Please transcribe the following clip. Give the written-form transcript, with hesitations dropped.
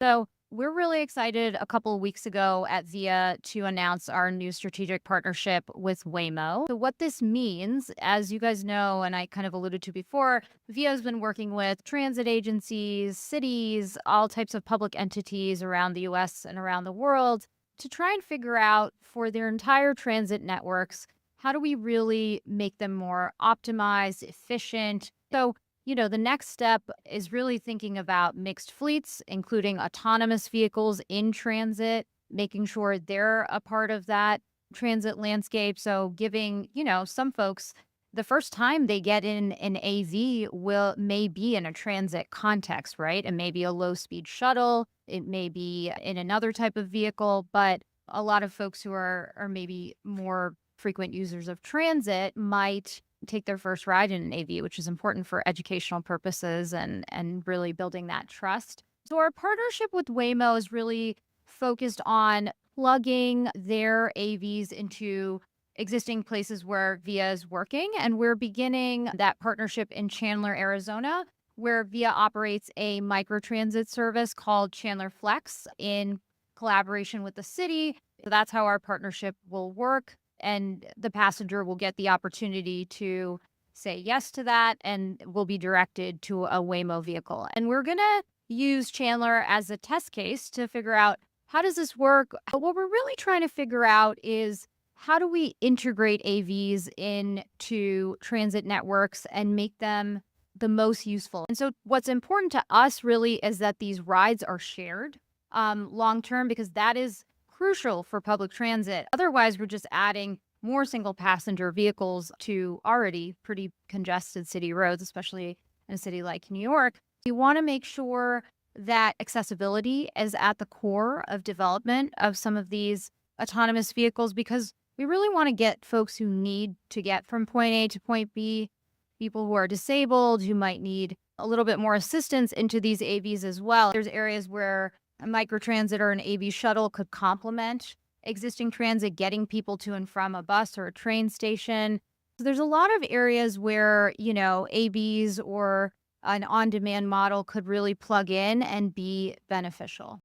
So we're really excited a couple of weeks ago at VIA to announce our new strategic partnership with Waymo. So what this means, as you guys know, and I kind of alluded to before, VIA has been working with transit agencies, cities, all types of public entities around the US and around the world to try and figure out for their entire transit networks, how do we really make them more optimized, efficient? So the next step is really thinking about mixed fleets, including autonomous vehicles in transit, making sure they're a part of that transit landscape. So giving some folks the first time they get in an AV may be in a transit context, right? It may be a low speed shuttle, it may be in another type of vehicle, but a lot of folks who are maybe more frequent users of transit might take their first ride in an AV, which is important for educational purposes and really building that trust. So our partnership with Waymo is really focused on plugging their AVs into existing places where VIA is working. And we're beginning that partnership in Chandler, Arizona, where VIA operates a microtransit service called Chandler Flex in collaboration with the city. So that's how our partnership will work, and the passenger will get the opportunity to say yes to that and will be directed to a Waymo vehicle. And we're going to use Chandler as a test case to figure out how does this work? What we're really trying to figure out is how do we integrate AVs into transit networks and make them the most useful. And so what's important to us really is that these rides are shared long term, because that is crucial for public transit. Otherwise, we're just adding more single passenger vehicles to already pretty congested city roads, especially in a city like New York. We want to make sure that accessibility is at the core of development of some of these autonomous vehicles, because we really want to get folks who need to get from point A to point B, people who are disabled, who might need a little bit more assistance into these AVs as well. There's areas where a microtransit or an AV shuttle could complement existing transit, getting people to and from a bus or a train station. So there's a lot of areas where AVs or an on-demand model could really plug in and be beneficial.